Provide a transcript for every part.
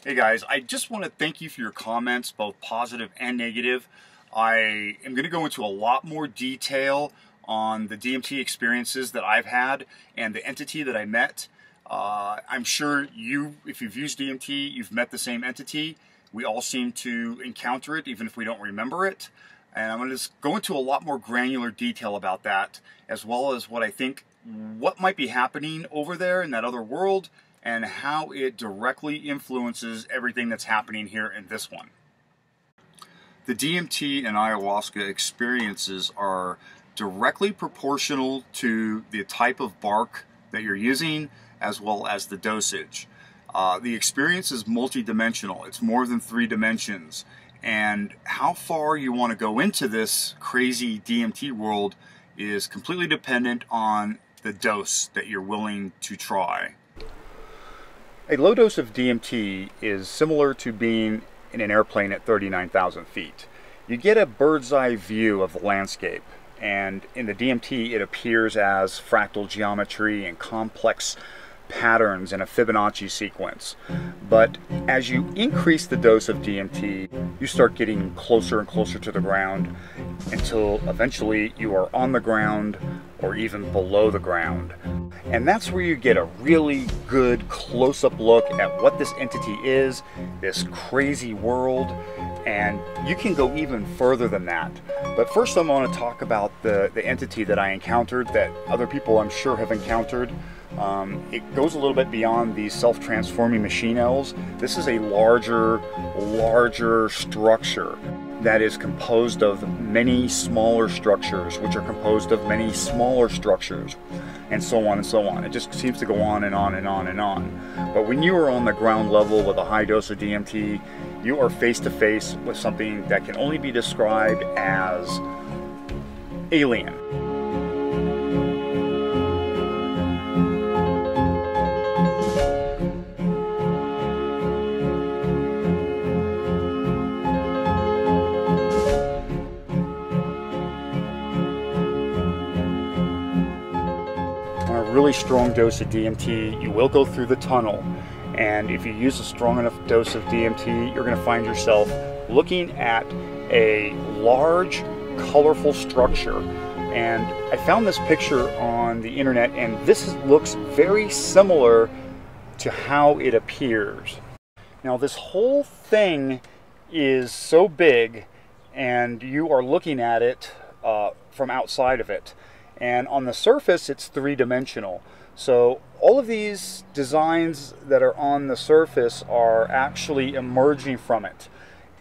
Hey guys, I just want to thank you for your comments, both positive and negative. I am going to go into a lot more detail on the DMT experiences that I've had and the entity that I met. I'm sure if you've used DMT, you've met the same entity. We all seem to encounter it, even if we don't remember it. And I'm going to just go into a lot more granular detail about that, as well as what I think, what might be happening over there in that other world, and how it directly influences everything that's happening here in this one. The DMT and ayahuasca experiences are directly proportional to the type of bark that you're using, as well as the dosage. The experience is multidimensional. It's more than 3 dimensions. And how far you want to go into this crazy DMT world is completely dependent on the dose that you're willing to try. A low dose of DMT is similar to being in an airplane at 39,000 feet. You get a bird's eye view of the landscape, and in the DMT it appears as fractal geometry and complex patterns in a Fibonacci sequence. But as you increase the dose of DMT, you start getting closer and closer to the ground until eventually you are on the ground or even below the ground. And that's where you get a really good close-up look at what this entity is, this crazy world, and you can go even further than that. But first I want to talk about the entity that I encountered, that other people I'm sure have encountered. It goes a little bit beyond these self-transforming machine elves. This is a larger structure that is composed of many smaller structures, which are composed of many smaller structures, and so on and so on. It just seems to go on and on and on and on. But when you are on the ground level with a high dose of DMT, you are face to face with something that can only be described as alien. Really strong dose of DMT, you will go through the tunnel, and if you use a strong enough dose of DMT, you're going to find yourself looking at a large, colorful structure. And I found this picture on the internet, and this looks very similar to how it appears. Now, this whole thing is so big, and you are looking at it from outside of it. And on the surface, it's 3-dimensional. So all of these designs that are on the surface are actually emerging from it.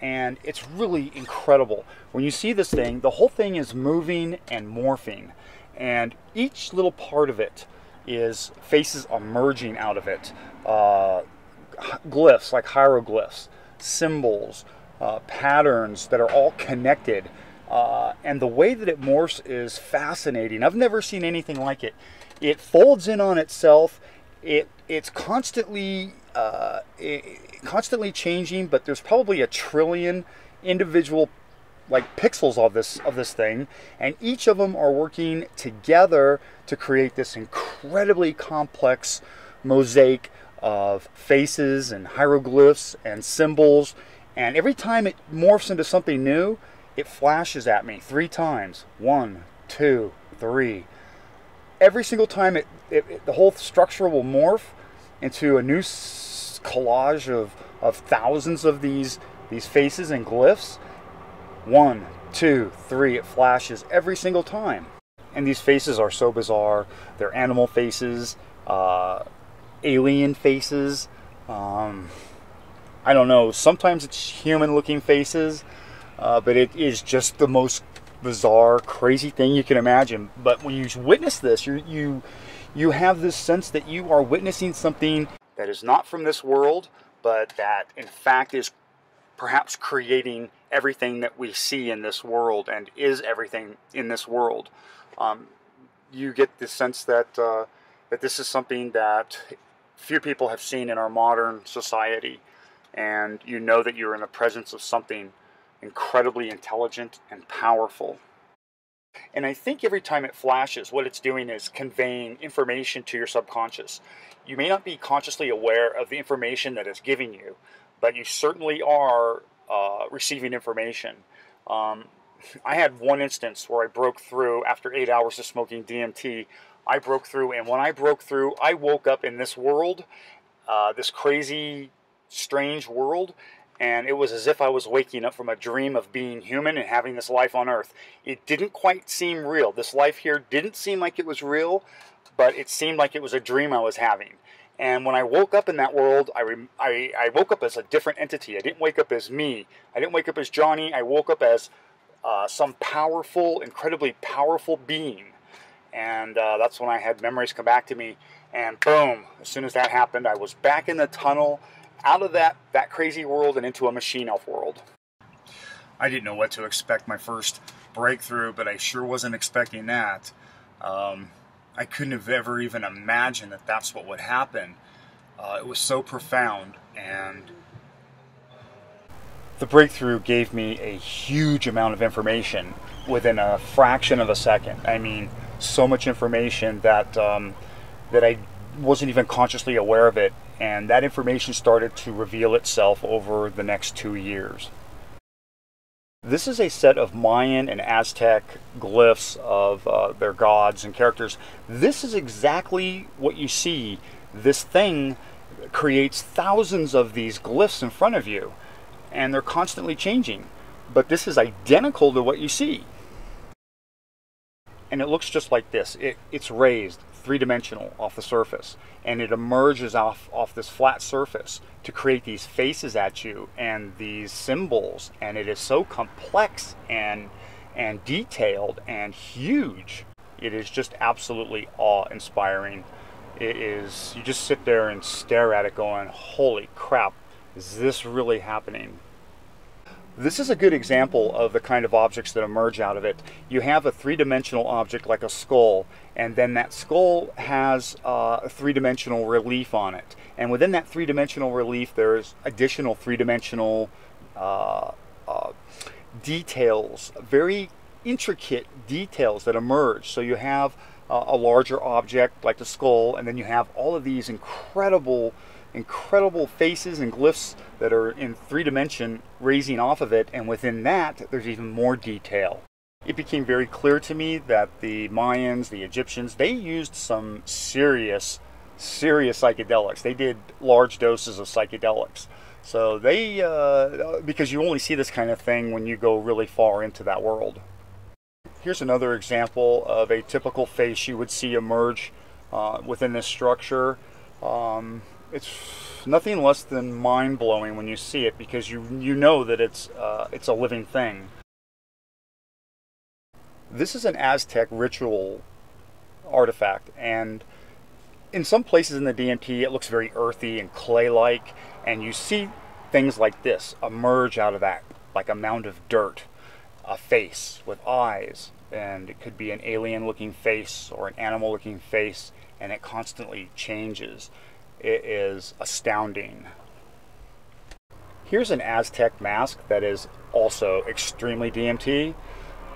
And it's really incredible. When you see this thing, the whole thing is moving and morphing. And each little part of it is faces emerging out of it. Glyphs, like hieroglyphs, symbols, patterns that are all connected. And the way that it morphs is fascinating. I've never seen anything like it. It folds in on itself. It's constantly changing, but there's probably 1 trillion individual pixels of this thing, and each of them are working together to create this incredibly complex mosaic of faces and hieroglyphs and symbols. And every time it morphs into something new, it flashes at me 3 times. 1, 2, 3. Every single time the whole structure will morph into a new collage of thousands of these faces and glyphs. 1, 2, 3, it flashes every single time. And these faces are so bizarre. They're animal faces, alien faces. I don't know, sometimes it's human looking faces. But it is just the most bizarre, crazy thing you can imagine. But when you witness this, you have this sense that you are witnessing something that is not from this world, but that in fact is perhaps creating everything that we see in this world and is everything in this world. You get the sense that that this is something that few people have seen in our modern society, and you know that you're in the presence of something incredibly intelligent and powerful. And I think every time it flashes, what it's doing is conveying information to your subconscious. You may not be consciously aware of the information that it's giving you, but you certainly are receiving information. Um, I had one instance where I broke through after 8 hours of smoking DMT. I broke through, and when I broke through, I woke up in this world, this crazy, strange world, and it was as if I was waking up from a dream of being human and having this life on Earth. It didn't quite seem real. This life here didn't seem like it was real, but it seemed like it was a dream I was having. And when I woke up in that world, I woke up as a different entity. I didn't wake up as me. I didn't wake up as Johnny. I woke up as some powerful, incredibly powerful being. And that's when I had memories come back to me. And boom, as soon as that happened, I was back in the tunnel, out of that crazy world and into a machine elf world. I didn't know what to expect my first breakthrough, but I sure wasn't expecting that. I couldn't have ever even imagined that that's what would happen. It was so profound, and the breakthrough gave me a huge amount of information within a fraction of a second. I mean, so much information that that I wasn't even consciously aware of it, and that information started to reveal itself over the next 2 years. This is a set of Mayan and Aztec glyphs of their gods and characters. This is exactly what you see. This thing creates thousands of these glyphs in front of you, and they're constantly changing. But this is identical to what you see. And it looks just like this. It's raised, three-dimensional off the surface, and it emerges off this flat surface to create these faces at you and these symbols, and it is so complex and detailed and huge. It is just absolutely awe-inspiring. It is, you just sit there and stare at it going, holy crap, is this really happening? This is a good example of the kind of objects that emerge out of it. You have a three-dimensional object like a skull, and then that skull has a three-dimensional relief on it. And within that three-dimensional relief, there's additional three-dimensional details, very intricate details that emerge. So you have a larger object like the skull, and then you have all of these incredible faces and glyphs that are in 3D raising off of it, and within that there's even more detail. It became very clear to me that the Mayans, the Egyptians, they used some serious psychedelics. They did large doses of psychedelics. So they, because you only see this kind of thing when you go really far into that world. Here's another example of a typical face you would see emerge within this structure. It's nothing less than mind-blowing when you see it, because you know that it's a living thing. This is an Aztec ritual artifact, and in some places in the DMT it looks very earthy and clay-like, and you see things like this emerge out of that, like a mound of dirt, a face with eyes, and it could be an alien-looking face or an animal-looking face, and it constantly changes. It is astounding. Here's an Aztec mask that is also extremely DMT,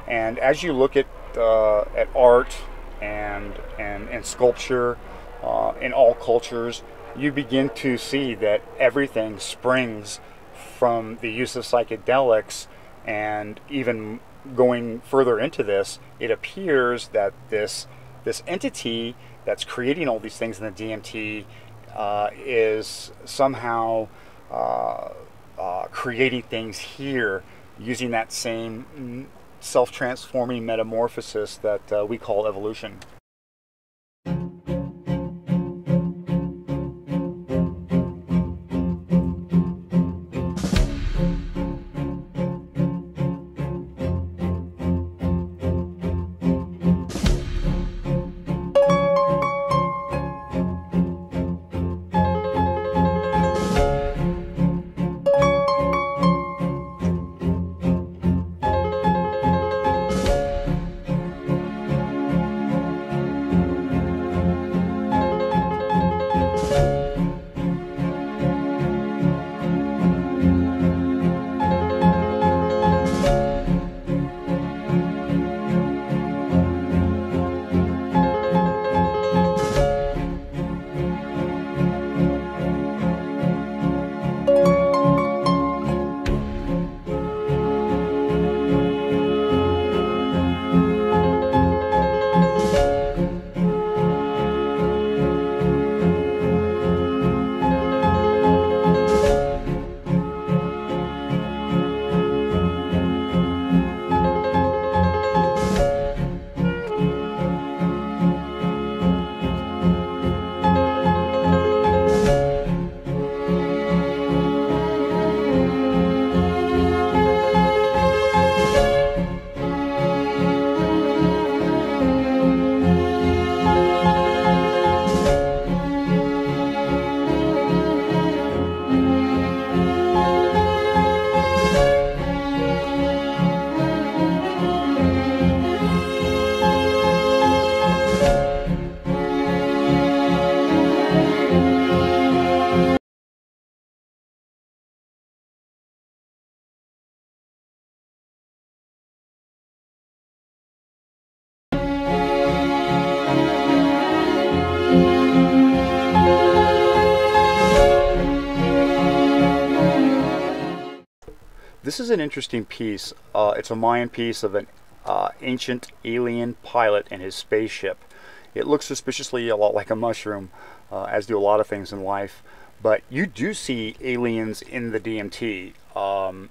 and as you look at art and sculpture in all cultures, you begin to see that everything springs from the use of psychedelics. And even going further into this, it appears that this entity that's creating all these things in the DMT is somehow creating things here using that same self-transforming metamorphosis that we call evolution. This is an interesting piece. It's a Mayan piece of an ancient alien pilot and his spaceship. It looks suspiciously a lot like a mushroom, as do a lot of things in life. But you do see aliens in the DMT.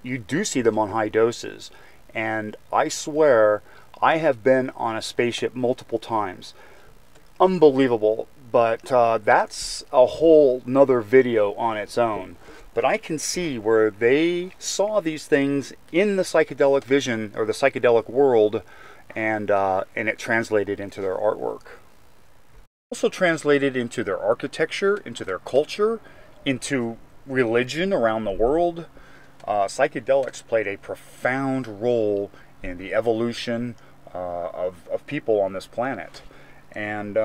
You do see them on high doses. And I swear, I have been on a spaceship multiple times. Unbelievable. But that's a whole nother video on its own. But I can see where they saw these things in the psychedelic vision or the psychedelic world, and it translated into their artwork. Also translated into their architecture, into their culture, into religion around the world. Psychedelics played a profound role in the evolution of people on this planet. And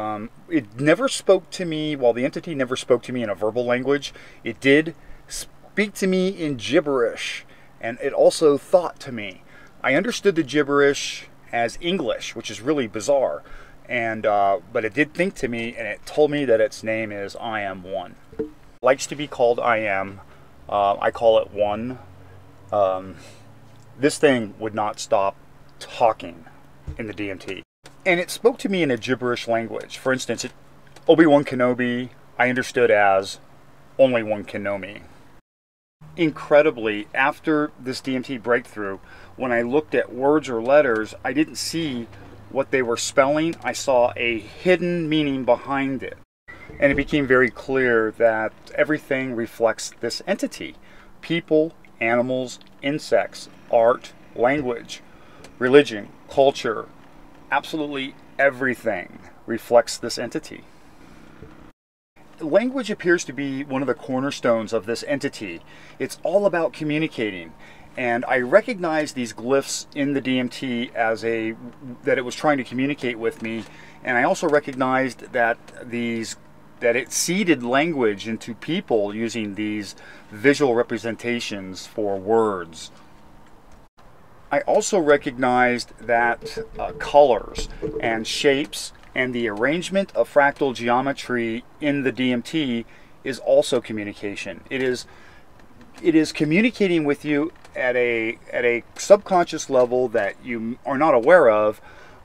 it never spoke to me, while the entity never spoke to me in a verbal language, it did speak to me in gibberish, and it also thought to me. I understood the gibberish as English, which is really bizarre, and but it did think to me, and it told me that its name is I Am One. It likes to be called I Am. I call it One. This thing would not stop talking in the DMT. And it spoke to me in a gibberish language. For instance, Obi-Wan Kenobi, I understood as only one can know me. Incredibly, after this DMT breakthrough, when I looked at words or letters, I didn't see what they were spelling. I saw a hidden meaning behind it. And it became very clear that everything reflects this entity. People, animals, insects, art, language, religion, culture, absolutely everything reflects this entity. Language appears to be one of the cornerstones of this entity. It's all about communicating. And I recognized these glyphs in the DMT as that it was trying to communicate with me. And I also recognized that it seeded language into people using these visual representations for words. I also recognized that colors and shapes and the arrangement of fractal geometry in the DMT is also communication. It is communicating with you at a subconscious level that you are not aware of,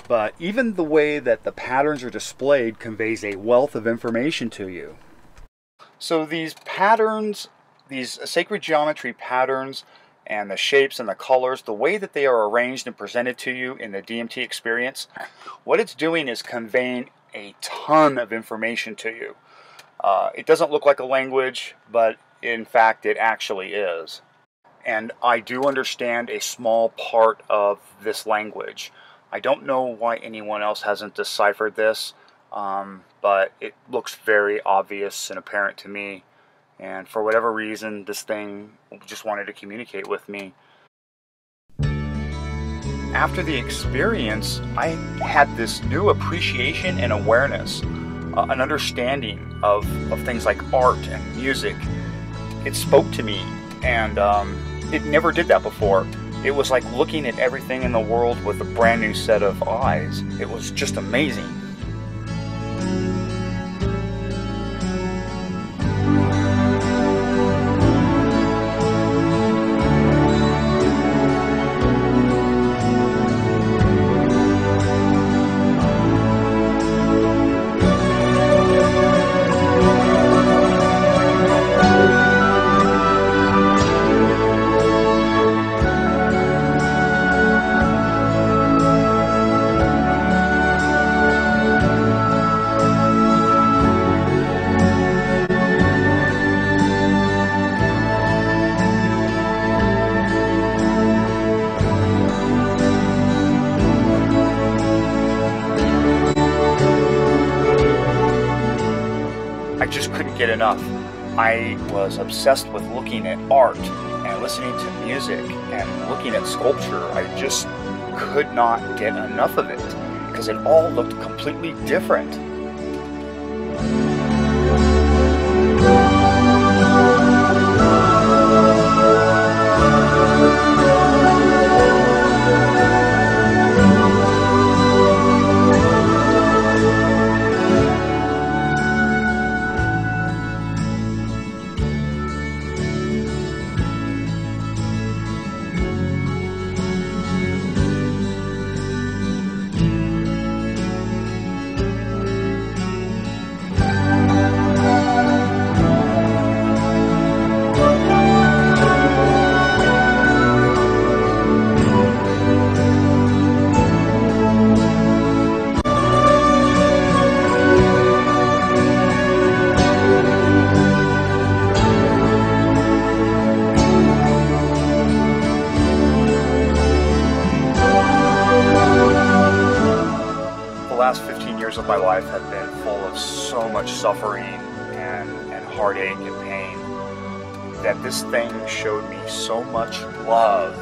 but even the way that the patterns are displayed conveys a wealth of information to you. So these patterns, these sacred geometry patterns, and the shapes and the colors, the way that they are arranged and presented to you in the DMT experience, what it's doing is conveying a ton of information to you. It doesn't look like a language, but in fact it actually is. And I do understand a small part of this language. I don't know why anyone else hasn't deciphered this, but it looks very obvious and apparent to me. And for whatever reason, this thing just wanted to communicate with me. After the experience, I had this new appreciation and awareness, an understanding of things like art and music. It spoke to me, and it never did that before. It was like looking at everything in the world with a brand new set of eyes. It was just amazing. I just couldn't get enough. I was obsessed with looking at art and listening to music and looking at sculpture. I just could not get enough of it because it all looked completely different. my life have been full of so much suffering and heartache and pain, that this thing showed me so much love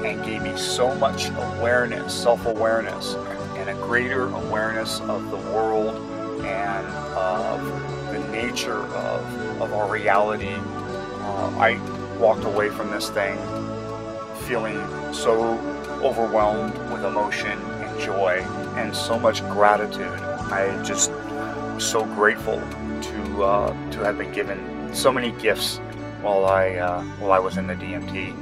and gave me so much awareness, self-awareness, and a greater awareness of the world and of the nature of our reality. I walked away from this thing feeling so overwhelmed with emotion and joy and so much gratitude. I just so grateful to have been given so many gifts while I was in the DMT.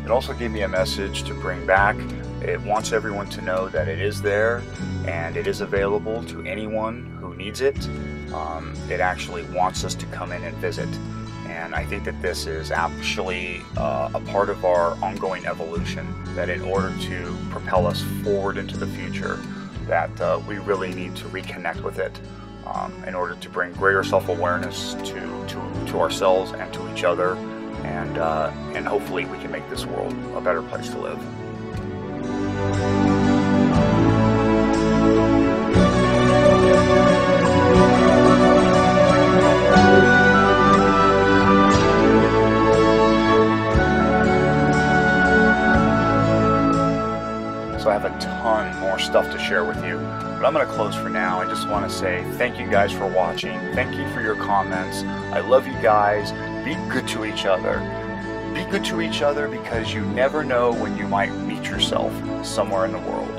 It also gave me a message to bring back. It wants everyone to know that it is there and it is available to anyone who needs it. It actually wants us to come in and visit. And I think that this is actually a part of our ongoing evolution, that in order to propel us forward into the future, that we really need to reconnect with it in order to bring greater self-awareness to ourselves and to each other, and hopefully we can make this world a better place to live. So I have a ton more stuff to share with you, but I'm going to close for now. I just want to say thank you guys for watching. Thank you for your comments. I love you guys. Be good to each other. Be good to each other, because you never know when you might meet yourself somewhere in the world.